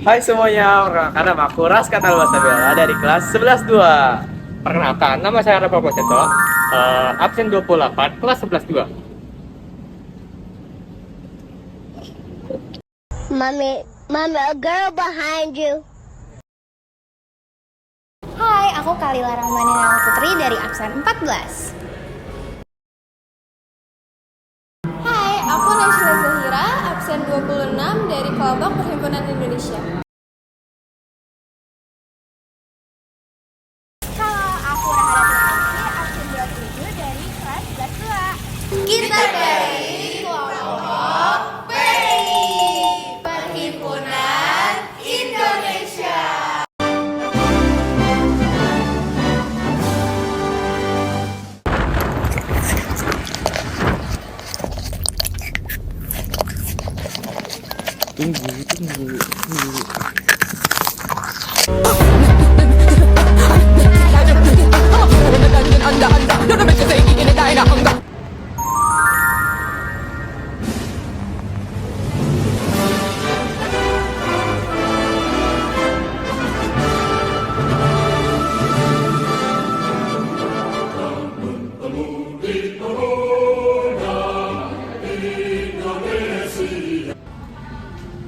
Hai semuanya, perkenalkan nama aku Raska Talbasabela dari kelas 11-2. Perkenalkan, nama saya Rafa Poseto, absen 28, kelas 11-2. Mommy, a girl behind you. Hai, aku Kalila Rahmani Nama Putri dari absen 14. Hai, aku Naysila Zahira, absen 26 dari kelompok Perhimpunan Indonesia. Halo, aku Rahadatul Aisy, absen 27 dari kelas 11 2. Kita dari kelompok PI, Perhimpunan Indonesia. Tunggu.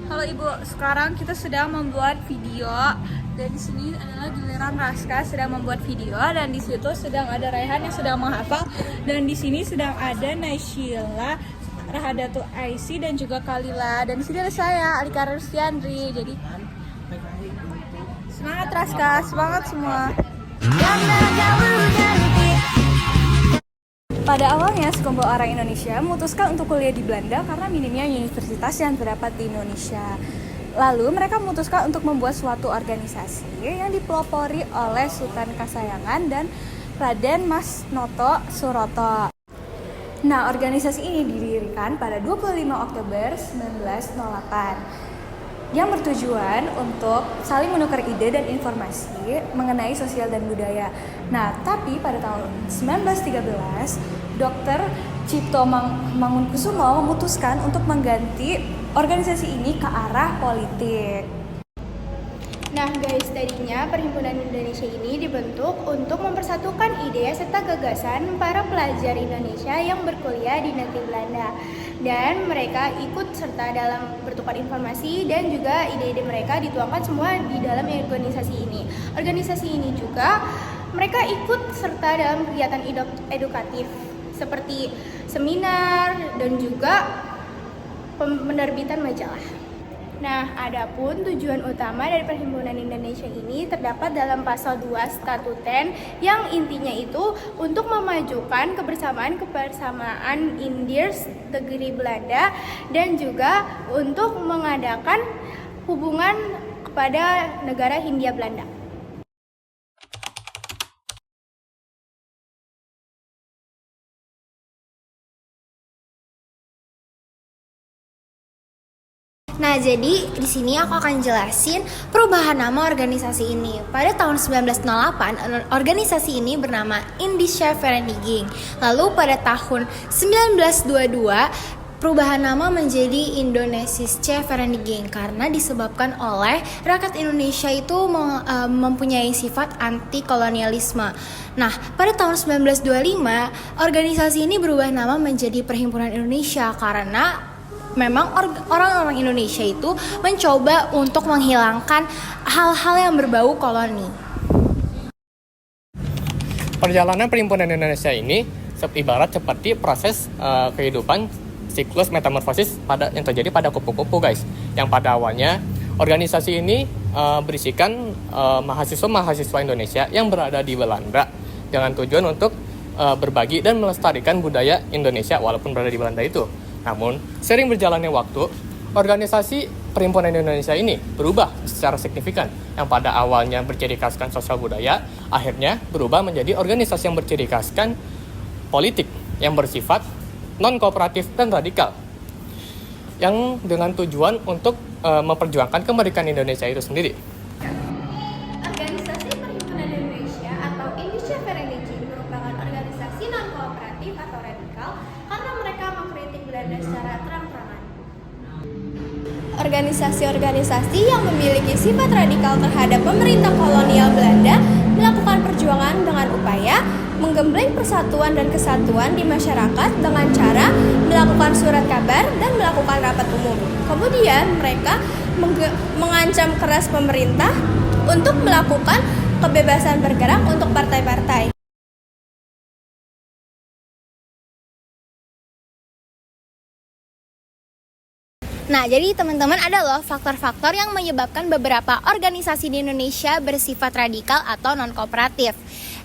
Halo Ibu, sekarang kita sedang membuat video dan di sini adalah giliran Raska sedang membuat video dan di situ sedang ada Raihan yang sedang menghafal dan di sini sedang ada Naysila, Rahadatul Aisy dan juga Kalila dan di sini ada saya Alika Rustiandri. Jadi semangat Raska, semangat semua. Pada awalnya, sekelompok orang Indonesia memutuskan untuk kuliah di Belanda karena minimnya universitas yang terdapat di Indonesia. Lalu mereka memutuskan untuk membuat suatu organisasi yang dipelopori oleh Sultan Kasayangan dan Raden Mas Noto Suroto. Nah, organisasi ini didirikan pada 25 Oktober 1908 yang bertujuan untuk saling menukar ide dan informasi mengenai sosial dan budaya. Nah, tapi pada tahun 1913, Dr. Cipto Mangunkusumo memutuskan untuk mengganti organisasi ini ke arah politik. Nah guys, tadinya Perhimpunan Indonesia ini dibentuk untuk mempersatukan ide serta gagasan para pelajar Indonesia yang berkuliah di negeri Belanda. Dan mereka ikut serta dalam bertukar informasi dan juga ide-ide mereka dituangkan semua di dalam organisasi ini. Organisasi ini juga mereka ikut serta dalam kegiatan edukatif seperti seminar dan juga penerbitan majalah. Nah, adapun tujuan utama dari Perhimpunan Indonesia ini terdapat dalam pasal 2 statuten yang intinya itu untuk memajukan kebersamaan Indiërs negeri Belanda dan juga untuk mengadakan hubungan kepada negara Hindia Belanda. Nah, jadi di sini aku akan jelasin perubahan nama organisasi ini. Pada tahun 1908, organisasi ini bernama Indische Vereniging. Lalu pada tahun 1922, perubahan nama menjadi Indonesische Vereniging karena disebabkan oleh rakyat Indonesia itu mempunyai sifat anti kolonialisme. Nah, pada tahun 1925, organisasi ini berubah nama menjadi Perhimpunan Indonesia karena memang orang-orang Indonesia itu mencoba untuk menghilangkan hal-hal yang berbau koloni. Perjalanan Perhimpunan Indonesia ini ibarat seperti proses kehidupan siklus metamorfosis yang terjadi pada kupu-kupu guys. Yang pada awalnya organisasi ini berisikan mahasiswa-mahasiswa Indonesia yang berada di Belanda dengan tujuan untuk berbagi dan melestarikan budaya Indonesia walaupun berada di Belanda itu. Namun, sering berjalannya waktu, organisasi Perhimpunan Indonesia ini berubah secara signifikan. Yang pada awalnya berciri khaskan sosial budaya, akhirnya berubah menjadi organisasi yang berciri khaskan politik yang bersifat non-kooperatif dan radikal. Yang dengan tujuan untuk memperjuangkan kemerdekaan Indonesia itu sendiri. Organisasi Perhimpunan Indonesia atau Indische Vereniging merupakan organisasi non-kooperatif atau radikal karena mereka mengkritik Belanda secara terang-terangan. Organisasi-organisasi yang memiliki sifat radikal terhadap pemerintah kolonial Belanda melakukan perjuangan dengan upaya menggembleng persatuan dan kesatuan di masyarakat dengan cara melakukan surat kabar dan melakukan rapat umum. Kemudian mereka mengancam keras pemerintah untuk melakukan kebebasan bergerak untuk partai-partai. Nah, jadi teman-teman ada loh faktor-faktor yang menyebabkan beberapa organisasi di Indonesia bersifat radikal atau non-kooperatif.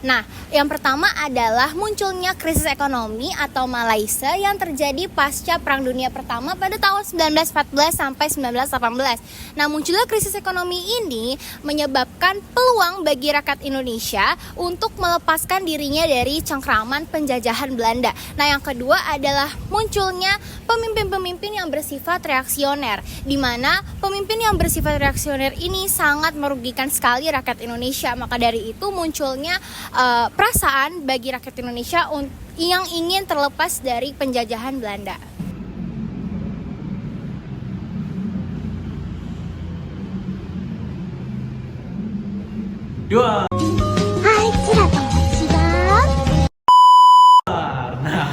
Nah, yang pertama adalah munculnya krisis ekonomi atau Malaysia yang terjadi pasca Perang Dunia Pertama pada tahun 1914 sampai 1918. Nah, munculnya krisis ekonomi ini menyebabkan peluang bagi rakyat Indonesia untuk melepaskan dirinya dari cengkraman penjajahan Belanda. Nah, yang kedua adalah munculnya pemimpin-pemimpin yang bersifat reaksioner, di mana pemimpin yang bersifat reaksioner ini sangat merugikan sekali rakyat Indonesia. Maka dari itu munculnya perasaan bagi rakyat Indonesia yang ingin terlepas dari penjajahan Belanda. Dua. Nah,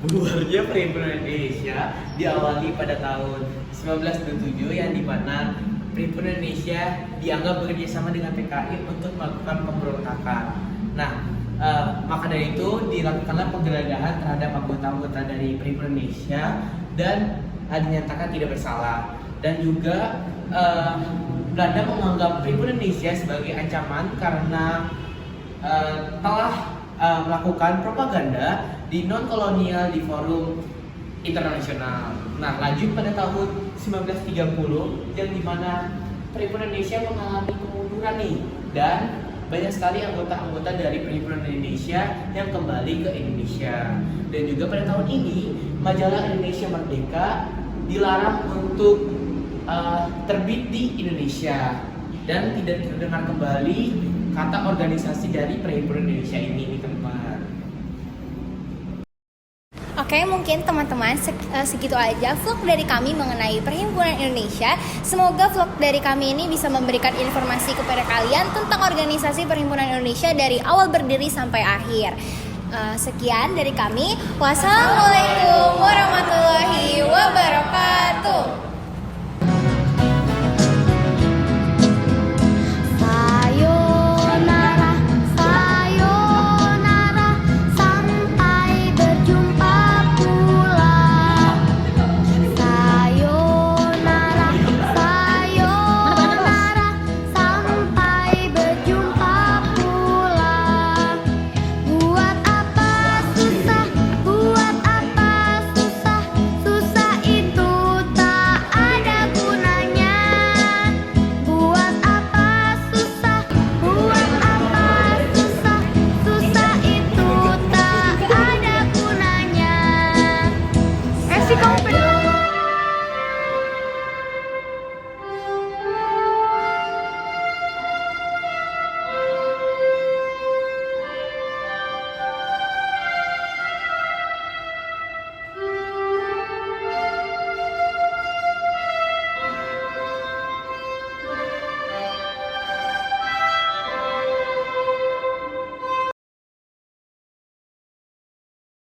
bubarnya Perhimpunan Indonesia diawali pada tahun 1927 yang dimana Perhimpunan Indonesia dianggap bekerjasama dengan PKI untuk melakukan pemberontakan. Nah, maka dari itu dilakukanlah penggeledahan terhadap anggota-anggota dari Perhimpunan Indonesia dan dinyatakan tidak bersalah. Dan juga Belanda menganggap Perhimpunan Indonesia sebagai ancaman karena telah melakukan propaganda di non-kolonial di forum internasional. Nah, lanjut pada tahun 1930 yang dimana Perhimpunan Indonesia mengalami kemunduran nih, dan banyak sekali anggota-anggota dari Perhimpunan Indonesia yang kembali ke Indonesia. Dan juga pada tahun ini majalah Indonesia Merdeka dilarang untuk terbit di Indonesia dan tidak terdengar kembali kata organisasi dari Perhimpunan Indonesia ini, teman-teman. Oke, mungkin teman-teman segitu aja vlog dari kami mengenai Perhimpunan Indonesia. Semoga vlog dari kami ini bisa memberikan informasi kepada kalian tentang organisasi Perhimpunan Indonesia dari awal berdiri sampai akhir. Sekian dari kami. Wassalamualaikum warahmatullahi wabarakatuh.